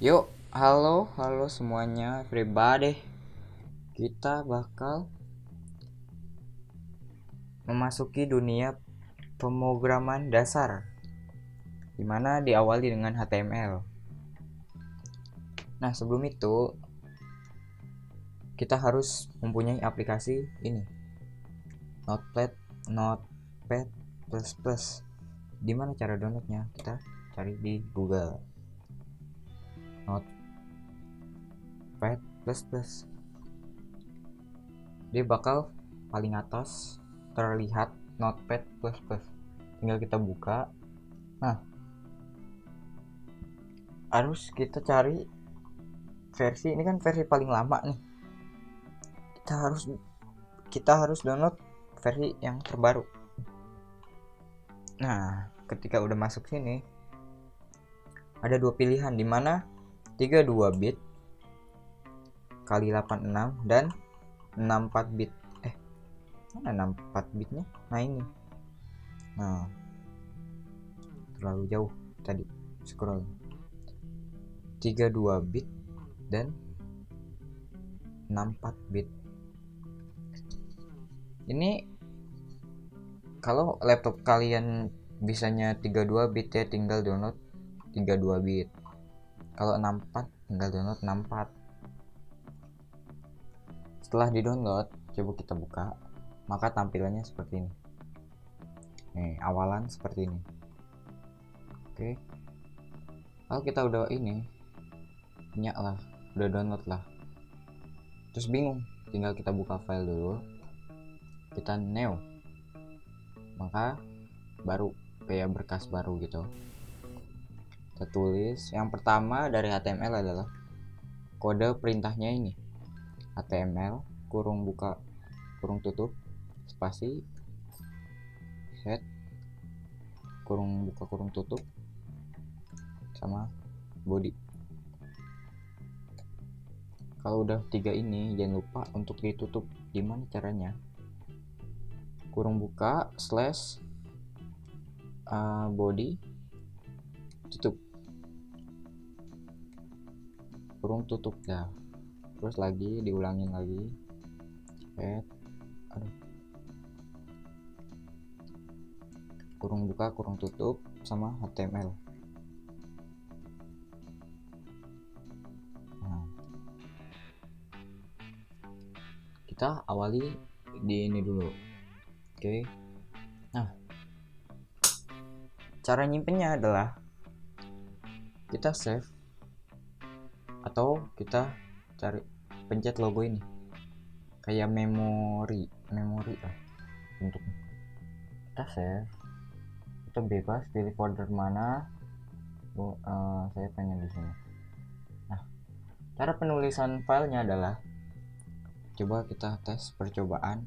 Yuk, halo, halo semuanya, everybody. Kita bakal memasuki dunia pemrograman dasar, dimana diawali dengan HTML. Nah, sebelum itu, kita harus mempunyai aplikasi ini, Notepad++. Dimana cara downloadnya? Kita cari di Google. Notepad++. Dia bakal paling atas terlihat Notepad++. Tinggal kita buka. Nah, harus kita cari versi ini, kan versi paling lama nih. Kita harus download versi yang terbaru. Nah, ketika udah masuk sini ada dua pilihan, dimana 32 bit kali 86 dan 64 bit. Mana 64 bitnya? Nah, ini. Nah, terlalu jauh tadi scroll. 32 bit dan 64 bit. Ini kalau laptop kalian bisanya 32 bit ya tinggal download 32 bit. Kalau 64 tinggal download 64. Setelah di-download, coba kita buka, maka tampilannya seperti ini. Nih, awalan seperti ini. Oke. Kalau kita udah punya lah, udah download lah. Terus bingung, tinggal kita buka file dulu. Kita new. Maka baru kayak berkas baru gitu. Kita tulis, yang pertama dari HTML adalah kode perintahnya ini. HTML kurung buka kurung tutup spasi head kurung buka kurung tutup sama body. Kalau udah tiga ini jangan lupa untuk ditutup. Gimana caranya? Kurung buka slash body tutup kurung tutup ya. Terus lagi diulangin lagi head kurung buka kurung tutup sama HTML. Nah, kita awali di ini dulu. Oke. Nah, cara nyimpennya adalah kita save atau kita cari pencet logo ini kayak memori lah bentuknya. Kita save, kita bebas pilih folder mana. Saya pengen di sini. Nah, cara penulisan filenya adalah, coba kita tes percobaan,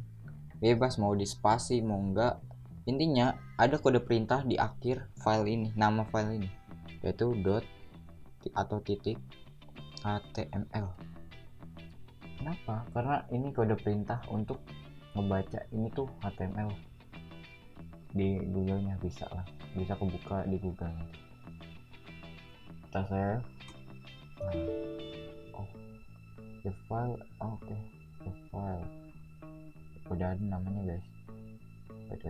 bebas mau di spasi mau enggak. Intinya ada kode perintah di akhir file ini, nama file ini, yaitu dot atau titik html. Kenapa? Karena ini kode perintah untuk ngebaca ini tuh HTML. Di Google-nya bisa kebuka di Google. Kita save. The file, oke. The file udah ada namanya guys. Wait.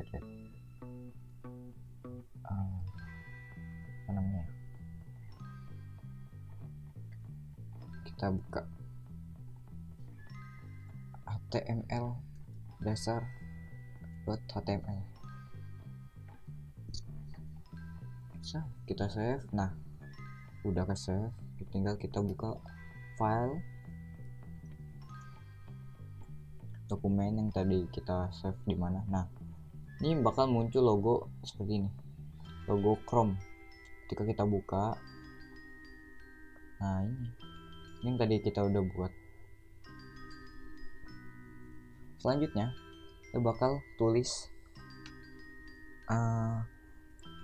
Apa namanya? Kita buka HTML dasar.html. Kita save. Nah, udah ke save, tinggal kita buka file dokumen yang tadi kita save di mana. Nah, ini bakal muncul logo seperti ini, logo Chrome. Ketika kita buka, nah ini yang tadi kita udah buat. Selanjutnya kita bakal tulis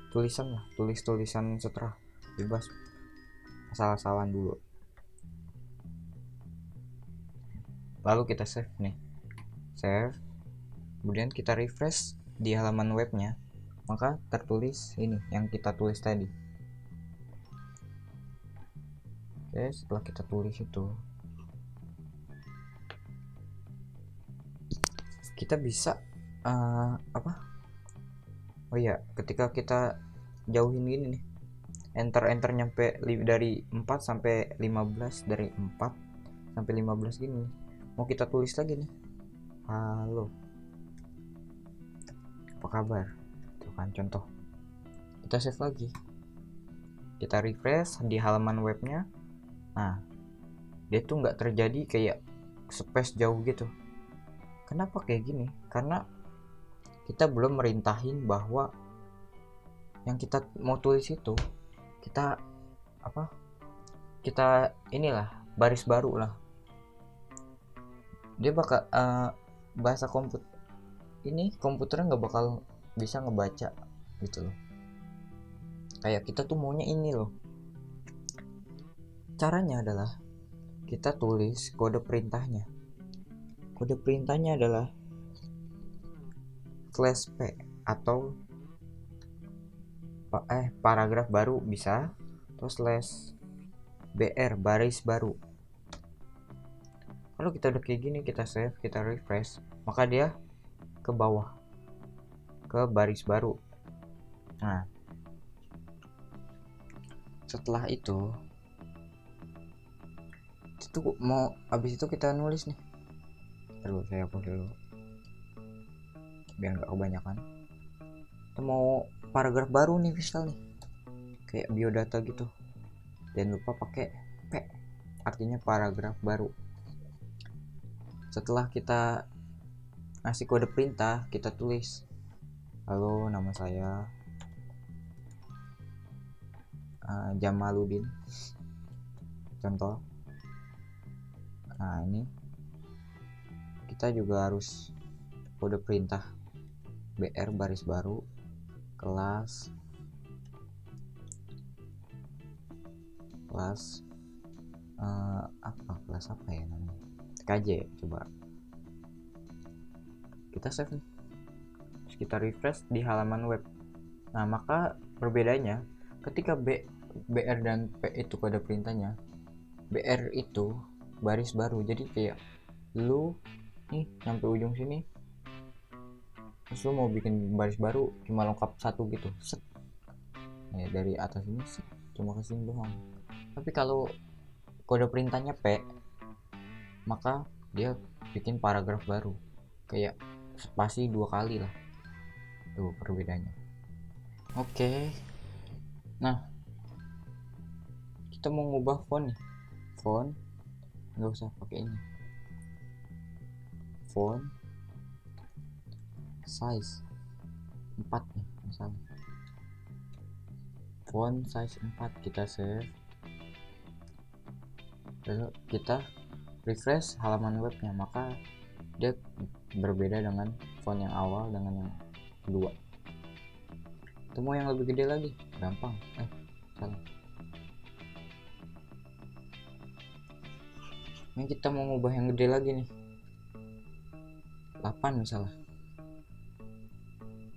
tulisan setelah, bebas asal-asalan dulu. Lalu kita save nih, kemudian kita refresh di halaman webnya, maka tertulis ini yang kita tulis tadi. Oke, setelah kita tulis itu, kita bisa oh iya, ketika kita jauhin gini nih, enter nyampe dari 4 sampai 15, dari 4 sampai 15 gini, mau kita tulis lagi nih, halo, apa kabar, itu kan contoh. Kita save lagi, kita refresh di halaman webnya. Nah, dia tuh nggak terjadi kayak space jauh gitu. Kenapa kayak gini? Karena kita belum merintahin bahwa yang kita mau tulis itu kita inilah baris baru lah. Dia bakal bahasa komputernya nggak bakal bisa ngebaca gitu loh. Kayak kita tuh maunya ini loh. Caranya adalah kita tulis kode perintahnya. Kode perintahnya adalah /p atau paragraf baru bisa, terus /br baris baru. Kalau kita udah kayak gini, kita save, kita refresh, maka dia ke bawah ke baris baru. Nah, setelah itu mau habis itu kita nulis nih. Terus saya hapus dulu biar nggak kebanyakan. Kita mau paragraf baru nih, misal nih kayak biodata gitu, jangan lupa pakai P, artinya paragraf baru. Setelah kita ngasih kode perintah, kita tulis, halo, nama saya Jamaludin, contoh. Nah, ini kita juga harus kode perintah br baris baru kelas apa ya namanya, KJ. Coba kita save nih, terus kita refresh di halaman web. Nah, maka perbedaannya ketika br dan p itu kode perintahnya, br itu baris baru, jadi kayak lu nih sampai ujung sini, terus lu mau bikin baris baru cuma lengkap satu gitu, set ya, dari atas ini set, cuma kesini doang. Tapi kalau kode perintahnya P, maka dia bikin paragraf baru, kayak spasi 2 kali lah. Tuh perbedaannya. Oke. Nah, kita mau ngubah font nih. Font nggak usah pakai ini. Font size 4 nih misalnya. Font size 4 kita save. Lalu kita refresh halaman webnya, maka dia berbeda dengan font yang awal dengan yang kedua. Itu mau yang lebih gede lagi, gampang. Salah. Ini kita mau ngubah yang gede lagi nih, 8 misalnya.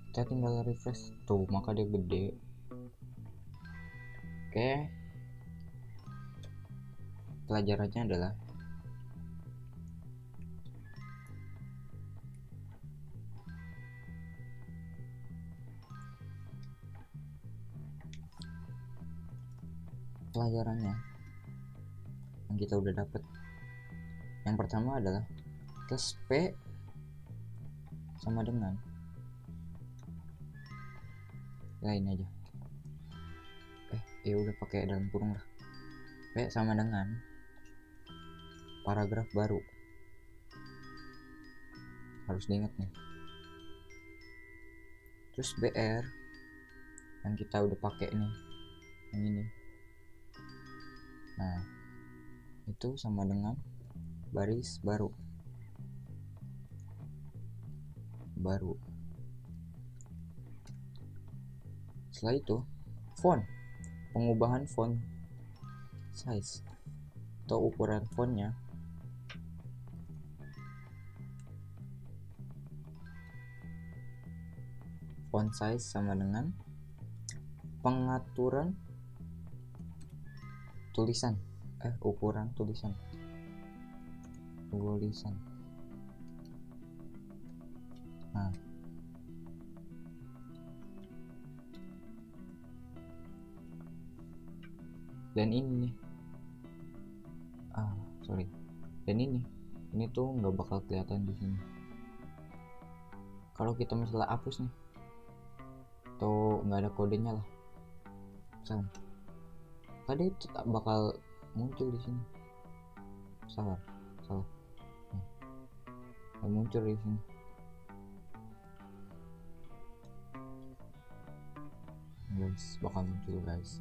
Kita tinggal refresh tuh, maka dia gede. Oke, pelajarannya adalah yang kita udah dapet. Yang pertama adalah tes P sama dengan lain aja. Ya udah pakai dalam kurung lah. P sama dengan paragraf baru. Harus diingat nih. Terus BR yang kita udah pakai nih, yang ini. Nah, itu sama dengan baris baru. Setelah itu, font, pengubahan font size atau ukuran fontnya. Font size sama dengan pengaturan tulisan ukuran tulisan. Nah, dan ini nih, dan ini tuh nggak bakal kelihatan di sini. Kalau kita misalnya hapus nih, atau nggak ada kodenya lah, misalnya, tadi itu tak bakal muncul di sini. Salah, nggak muncul di sini. Guys, bakal muncul guys.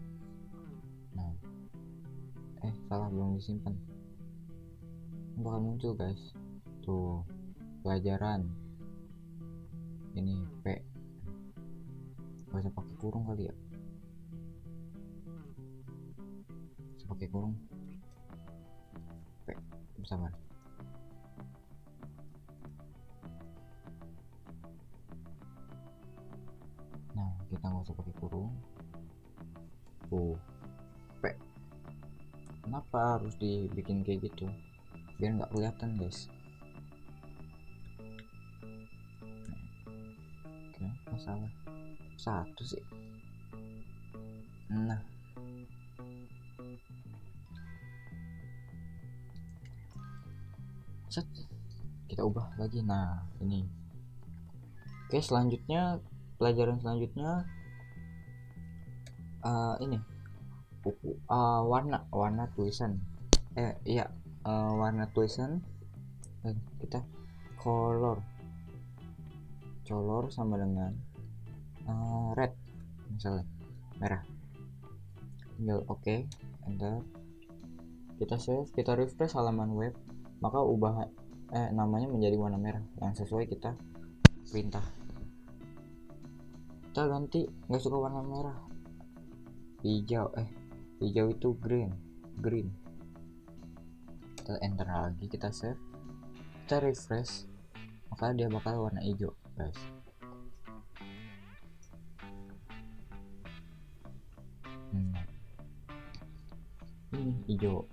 Nah, salah, belum disimpan. Bakal muncul guys. Tuh, pelajaran ini P. Gak usah pakai kurung kali ya. Bisa pakai kurung. P, sabar. Nah, kita nggak usah pakai kurung. Tuh, P. Kenapa harus dibikin kayak gitu? Biar nggak kelihatan guys. Oke, masalah satu sih. Nah, set, kita ubah lagi. Nah, ini. Oke, selanjutnya, pelajaran selanjutnya ini warna tulisan. Warna tulisan. Kita color sama dengan red, misalnya merah. Tinggal oke, enter. Kita save, kita refresh halaman web, maka ubah namanya menjadi warna merah yang sesuai kita perintah. Kita ganti, nggak suka warna merah, hijau itu green. Kita enter lagi, kita save, kita refresh, maka dia bakal warna hijau guys. Ini hijau.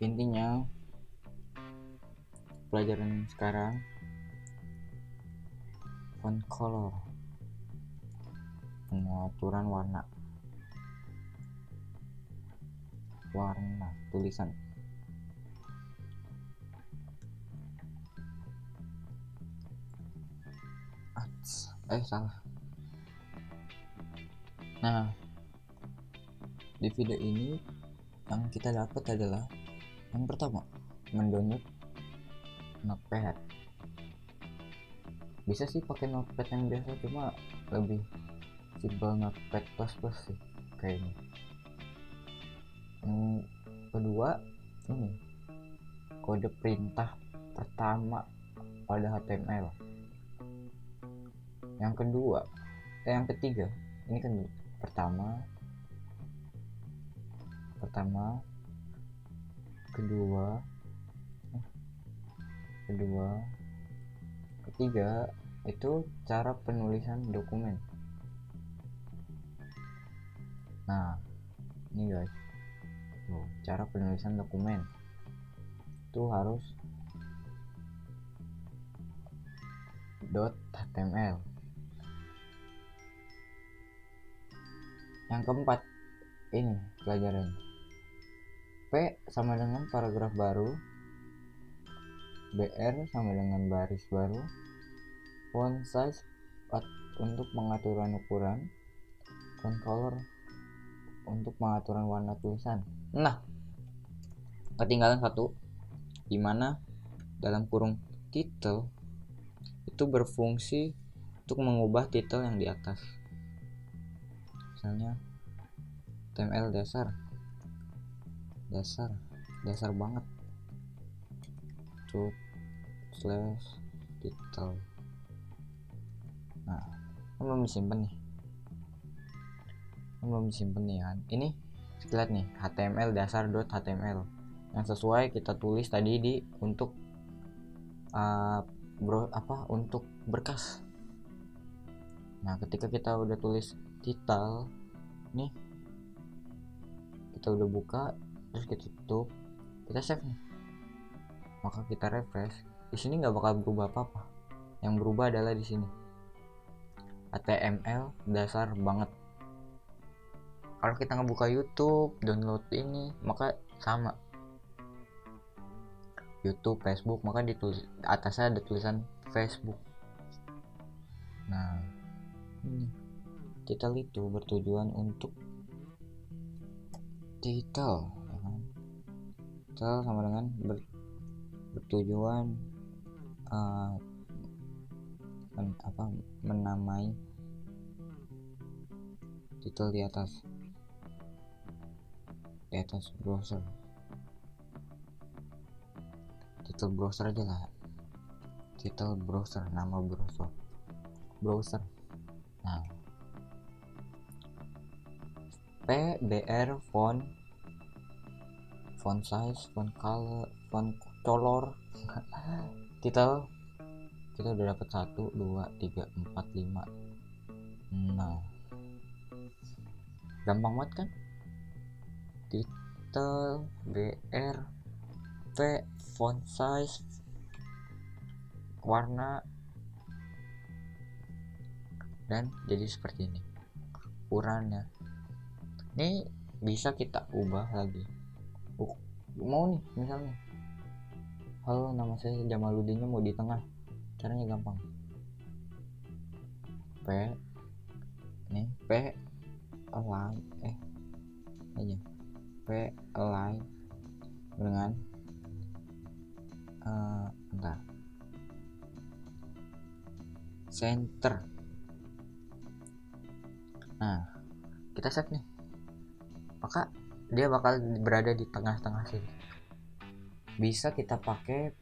Intinya pelajaran sekarang font color, pengaturan warna tulisan. Salah. Nah, di video ini yang kita dapat adalah yang pertama, mendownload Notepad. Bisa sih pakai Notepad yang biasa, cuma lebih simpel Notepad plus sih kayaknya. Yang kedua, ini kode perintah pertama pada HTML. Yang ketiga, ini kan pertama, ketiga itu cara penulisan dokumen. Nah, ini guys, tuh, cara penulisan dokumen itu harus .html. Yang keempat, ini pelajaran P sama dengan paragraf baru, BR sama dengan baris baru, font size untuk pengaturan ukuran, font color untuk pengaturan warna tulisan. Nah, ketinggalan satu, dimana dalam kurung title itu berfungsi untuk mengubah title yang di atas. Misalnya HTML dasar banget tuh /title. Nah, belum disimpan nih kan. Ini lihat nih, HTML dasar.html yang sesuai kita tulis tadi untuk untuk berkas. Nah, ketika kita udah tulis title, nih kita udah buka, terus kita tutup, kita save nih, maka kita refresh. Di sini nggak bakal berubah apa-apa. Yang berubah adalah di sini HTML dasar banget. Kalau kita ngebuka YouTube, download ini, maka sama. YouTube, Facebook, maka ditulis atasnya ada tulisan Facebook. Nah, ini title itu bertujuan untuk title, ya kan? Title sama dengan bertujuan menamai title di atas browser. Title browser aja lah, title browser, nama browser. Nah, PBR font size, font color, font color. Title kita udah dapat 1, 2, 3, 4, 5. Nah, gampang banget kan? Title, BR, P, font size, warna, dan jadi seperti ini ukurannya. Ini bisa kita ubah lagi. Mau nih misalnya, halo nama saya Jamaluddinnya mau di tengah, caranya gampang. P align P align dengan center. Nah, kita save nih, maka dia bakal berada di tengah-tengah sini. Bisa kita pakai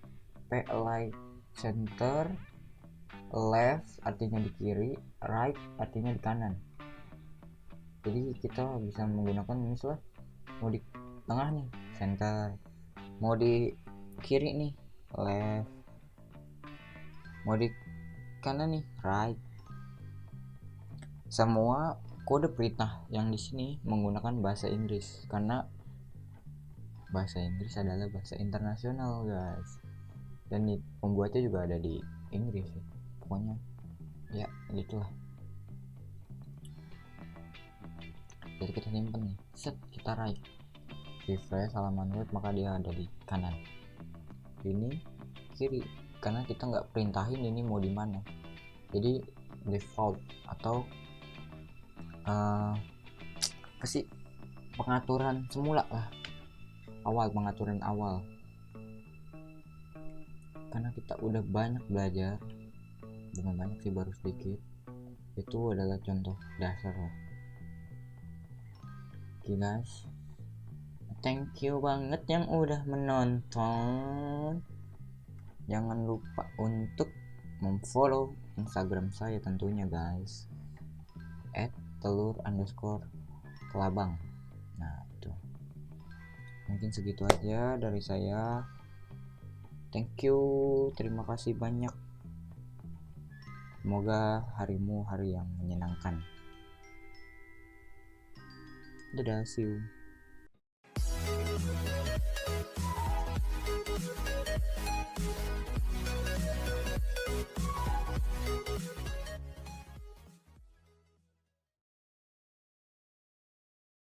P align center, left artinya di kiri, right artinya di kanan. Jadi kita bisa menggunakan misalnya mau di tengah nih center, mau di kiri nih left, mau di kanan nih right. Semua kode perintah yang di sini menggunakan bahasa Inggris karena bahasa Inggris adalah bahasa internasional, guys. Dan pembuatnya juga ada di Inggris ya. Pokoknya ya gitulah. Jadi kita simpen nih, set, kita right, refresh halaman web, maka dia ada di kanan, ini kiri, karena kita nggak perintahin ini mau di mana. Jadi default atau apa sih, pengaturan semula lah, pengaturan awal, karena kita udah banyak belajar, bukan banyak sih, baru sedikit. Itu adalah contoh dasar lah. Oke guys, thank you banget yang udah menonton. Jangan lupa untuk memfollow Instagram saya tentunya guys, @telur_kelabang. Nah itu mungkin segitu aja dari saya. Thank you, terima kasih banyak. Semoga harimu hari yang menyenangkan. Dadah, see you.